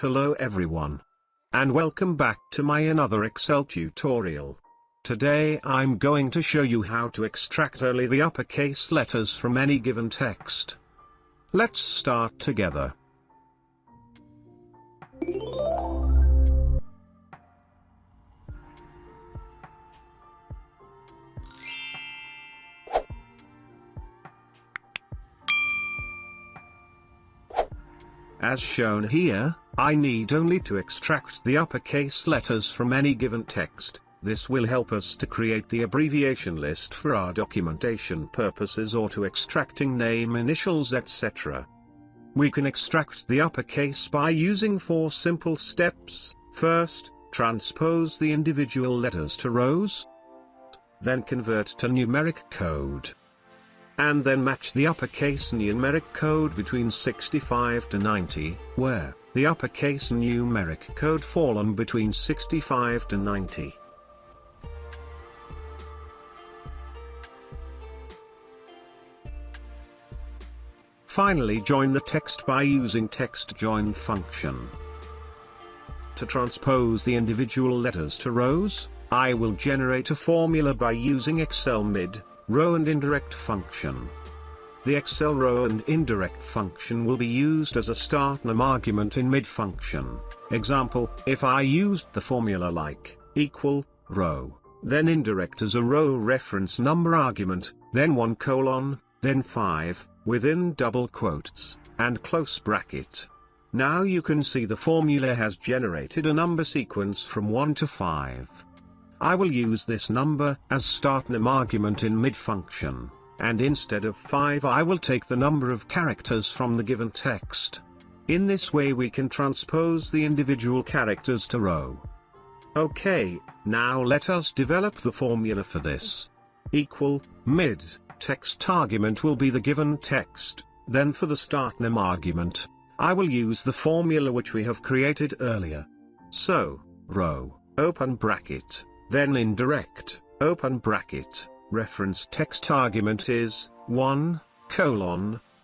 Hello everyone. And welcome back to my another Excel tutorial. Today I'm going to show you how to extract only the uppercase letters from any given text. Let's start together. As shown here, I need only to extract the uppercase letters from any given text. This will help us to create the abbreviation list for our documentation purposes or to extracting name initials etc. We can extract the uppercase by using 4 simple steps. First, transpose the individual letters to rows. Then convert to numeric code. And then match the uppercase numeric code between 65 to 90, where the uppercase numeric code fallen between 65 to 90. Finally, join the text by using text join function. To transpose the individual letters to rows, I will generate a formula by using Excel mid, row and indirect function. The Excel row and indirect function will be used as a start num argument in mid function. Example, if I used the formula like equal row, then indirect as a row reference number argument, then 1 : then 5, within double quotes, and close bracket. Now you can see the formula has generated a number sequence from 1 to 5. I will use this number as start num argument in mid function, and instead of 5 I will take the number of characters from the given text. In this way we can transpose the individual characters to row. Okay, now let us develop the formula for this. Equal, mid, text argument will be the given text, then for the start num argument, I will use the formula which we have created earlier. So, row, open bracket, then indirect, open bracket, reference text argument is 1,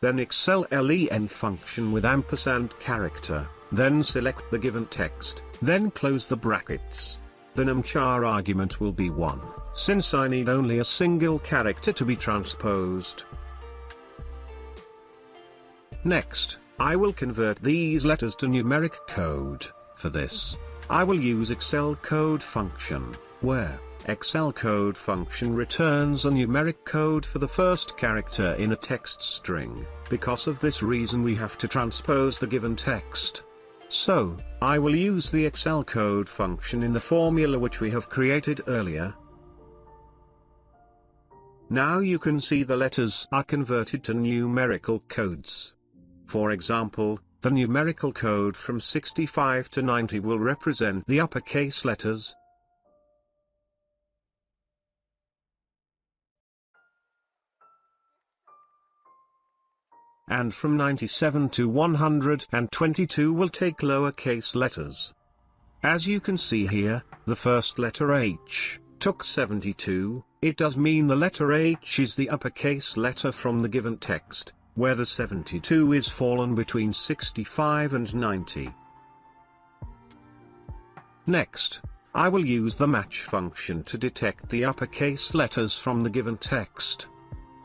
then Excel len function with ampersand character, then select the given text, then close the brackets. The numchar argument will be 1, since I need only a single character to be transposed. Next, I will convert these letters to numeric code. For this, I will use Excel code function, where Excel code function returns a numeric code for the first character in a text string. Because of this reason we have to transpose the given text. So, I will use the Excel code function in the formula which we have created earlier. Now you can see the letters are converted to numerical codes. For example, the numerical code from 65 to 90 will represent the uppercase letters. And from 97 to 122 will take lowercase letters. As you can see here, the first letter H took 72, it does mean the letter H is the uppercase letter from the given text, where the 72 is fallen between 65 and 90. Next, I will use the match function to detect the uppercase letters from the given text.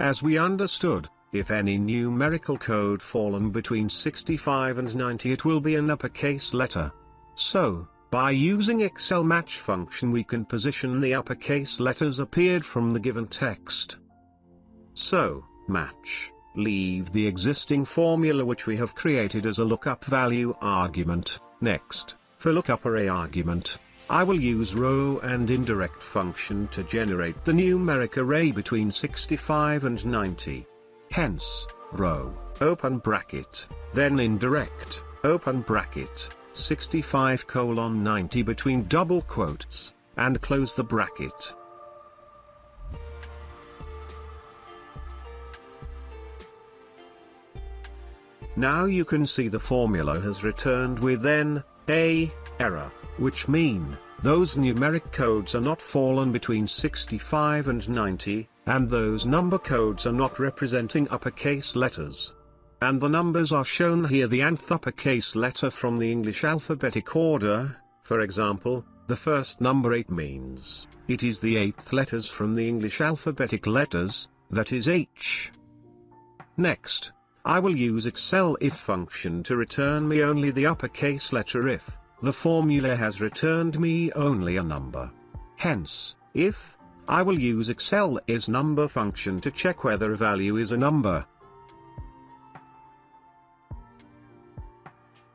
As we understood, if any numerical code fallen between 65 and 90 it will be an uppercase letter. So, by using Excel match function we can position the uppercase letters appeared from the given text. So, match, leave the existing formula which we have created as a lookup value argument. Next, for lookup array argument, I will use row and indirect function to generate the numeric array between 65 and 90. Hence, row, open bracket, then indirect, open bracket, 65 : 90 between double quotes, and close the bracket. Now you can see the formula has returned with an error, which mean, those numeric codes are not fallen between 65 and 90, and those number codes are not representing uppercase letters. and the numbers are shown here, the nth uppercase letter from the English alphabetic order. For example, the first number 8 means it is the 8th letters from the English alphabetic letters, that is H. Next, I will use Excel if function to return me only the uppercase letter if the formula has returned me only a number. Hence, if, I will use Excel ISNUMBER function to check whether a value is a number.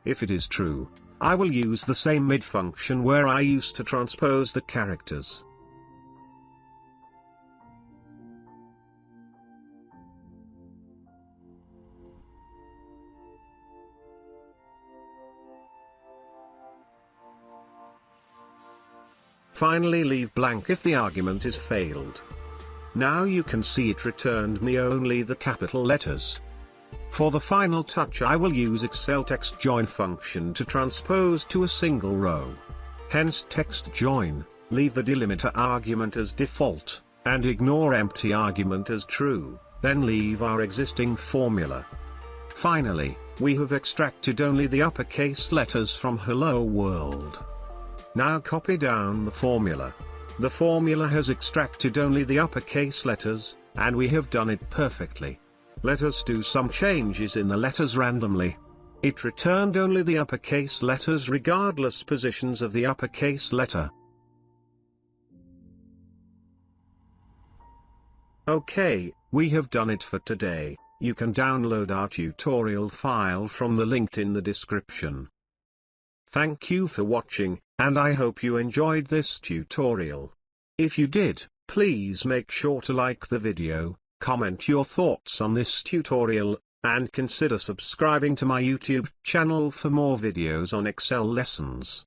If it is true, I will use the same mid function where I used to transpose the characters. Finally, leave blank if the argument is failed. Now you can see it returned me only the capital letters. For the final touch, I will use Excel text join function to transpose to a single row. Hence text join, leave the delimiter argument as default, and ignore empty argument as true, then leave our existing formula. Finally, we have extracted only the uppercase letters from Hello World. Now copy down the formula. The formula has extracted only the uppercase letters, and we have done it perfectly. Let us do some changes in the letters randomly. It returned only the uppercase letters regardless positions of the uppercase letter. Okay, we have done it for today. You can download our tutorial file from the link in the description. Thank you for watching, and I hope you enjoyed this tutorial. If you did, please make sure to like the video, comment your thoughts on this tutorial, and consider subscribing to my YouTube channel for more videos on Excel lessons.